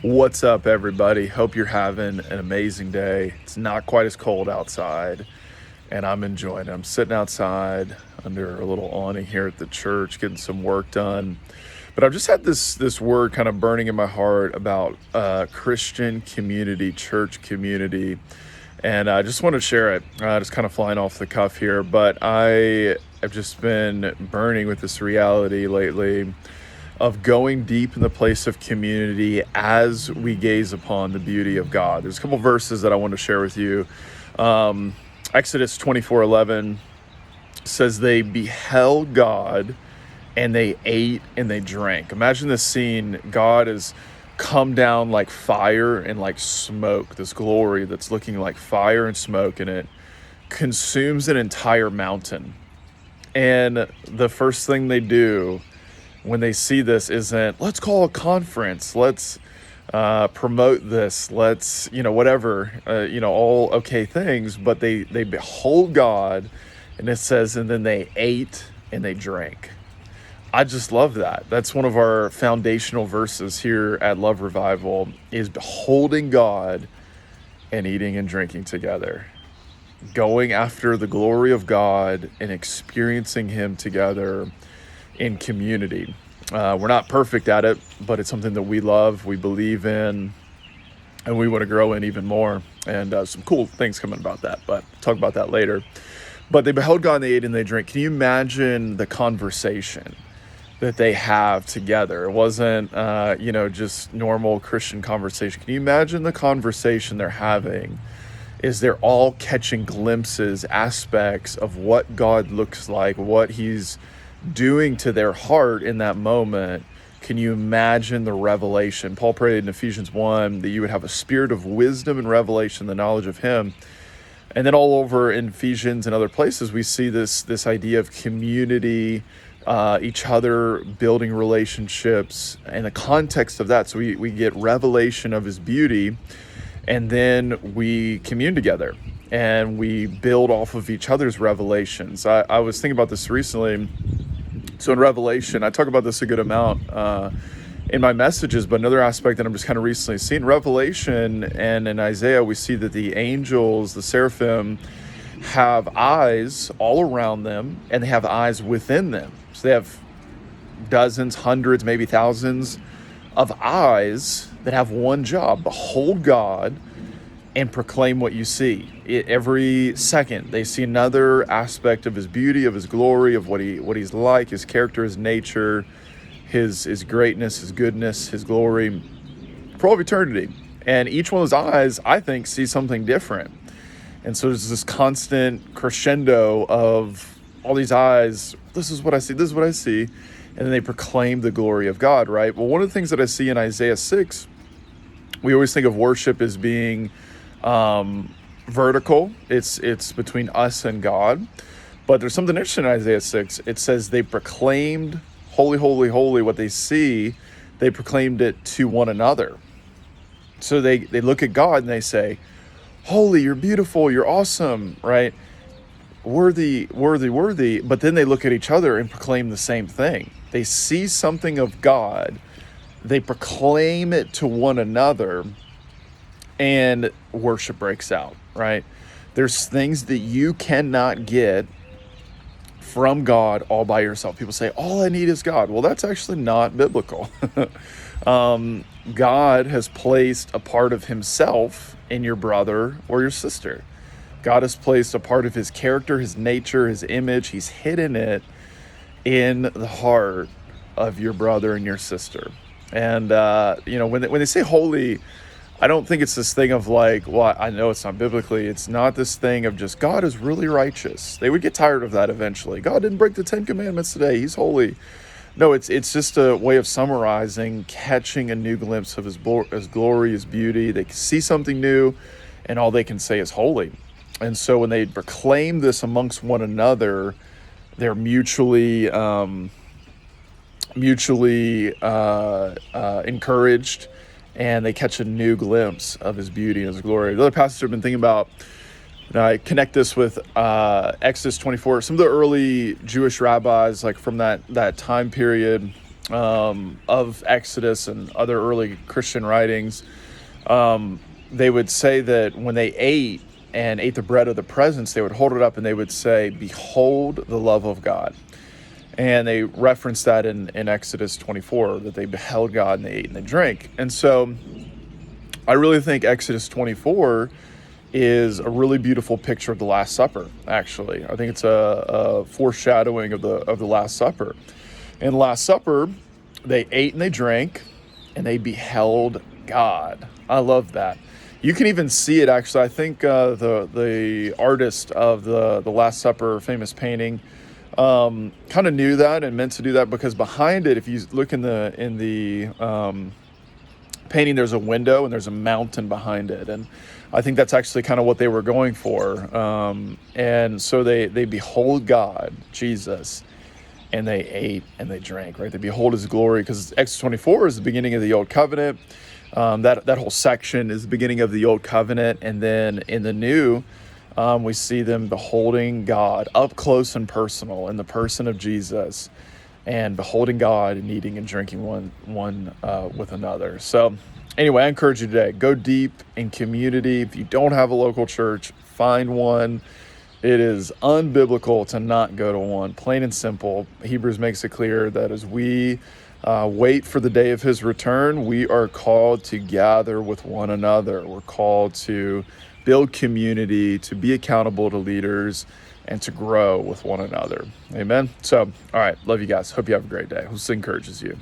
What's up, everybody? Hope you're having an amazing day. It's not quite as cold outside, and I'm enjoying it. I'm sitting outside under a little awning here at the church, getting some work done. But I've just had this word kind of burning in my heart about Christian community, church community, and I just want to share it. Just kind of flying off the cuff here, but I have just been burning with this reality lately of going deep in the place of community as we gaze upon the beauty of God. There's a couple verses that I want to share with you. Exodus 24:11 says they beheld God and they ate and they drank. Imagine this scene. God has come down like fire and like smoke, this glory that's looking like fire and smoke, and it consumes an entire mountain. And the first thing they do when they see this isn't, let's call a conference, let's promote this, let's, whatever, all okay things, but they behold God, and it says, and then they ate and they drank. I just love that. That's one of our foundational verses here at Love Revival, is beholding God and eating and drinking together. Going after the glory of God and experiencing Him together in community. We're not perfect at it, but it's something that we love, we believe in, and we want to grow in even more. And some cool things coming about that, but we'll talk about that later. But they beheld God and they ate and they drank. Can you imagine the conversation that they have together? It wasn't, just normal Christian conversation. Can you imagine the conversation they're having? Is they're all catching glimpses, aspects of what God looks like, what He's doing to their heart in that moment. Can you imagine the revelation? Paul prayed in Ephesians 1 that you would have a spirit of wisdom and revelation, the knowledge of Him. And then all over in Ephesians and other places, we see this idea of community, each other building relationships, and the context of that. So we get revelation of His beauty, and then we commune together and we build off of each other's revelations. I was thinking about this recently. So in Revelation, I talk about this a good amount in my messages, but another aspect that I'm just kind of recently seeing, Revelation and in Isaiah, we see that the angels, the seraphim, have eyes all around them, and they have eyes within them. So they have dozens, hundreds, maybe thousands of eyes that have one job: behold God and proclaim what you see. Every second they see another aspect of His beauty, of His glory, of what He's like, His character, His nature, His greatness, His goodness, His glory for all of eternity. And each one of those eyes, I think, sees something different. And so there's this constant crescendo of all these eyes. This is what I see, this is what I see. And then they proclaim the glory of God, right? Well, one of the things that I see in Isaiah 6, we always think of worship as being vertical. It's between us and God. But there's something interesting in Isaiah 6. It says they proclaimed, holy, holy, holy. What they see, they proclaimed it to one another. So they look at God and they say, holy, you're beautiful, you're awesome, right? Worthy, worthy, worthy. But then they look at each other and proclaim the same thing. They see something of God, they proclaim it to one another, and worship breaks out, right? There's things that you cannot get from God all by yourself. People say, all I need is God. Well, that's actually not biblical. God has placed a part of Himself in your brother or your sister. God has placed a part of His character, His nature, His image. He's hidden it in the heart of your brother and your sister. And, when they say holy, I don't think it's this thing of like, well, I know it's not biblically. It's not this thing of just God is really righteous. They would get tired of that eventually. God didn't break the 10 Commandments today. He's holy. No, it's just a way of summarizing, catching a new glimpse of His glory, His beauty. They see something new, and all they can say is holy. And so when they proclaim this amongst one another, they're mutually encouraged, and they catch a new glimpse of His beauty and His glory. The other passage I've been thinking about, I connect this with Exodus 24. Some of the early Jewish rabbis, like from that time period, of Exodus and other early Christian writings, they would say that when they ate the bread of the presence, they would hold it up and they would say, "Behold the love of God." And they reference that in Exodus 24, that they beheld God and they ate and they drank. And so I really think Exodus 24 is a really beautiful picture of the Last Supper, actually. I think it's a foreshadowing of the Last Supper. In Last Supper, they ate and they drank and they beheld God. I love that. You can even see it, actually. I think the artist of the Last Supper famous painting kind of knew that and meant to do that, because behind it, if you look in the painting, there's a window and there's a mountain behind it, and I think that's actually kind of what they were going for. And so they behold God, Jesus, and they ate and they drank, right? They behold his glory, because Exodus 24 is the beginning of the Old Covenant. That whole section is the beginning of the Old Covenant, and then in the New, we see them beholding God up close and personal in the person of Jesus, and beholding God and eating and drinking one with another. So anyway, I encourage you today, go deep in community. If you don't have a local church, find one. It is unbiblical to not go to one, plain and simple. Hebrews makes it clear that as we wait for the day of his return, we are called to gather with one another. We're called to build community, to be accountable to leaders, and to grow with one another. Amen. So, all right. Love you guys. Hope you have a great day. Hope this encourages you.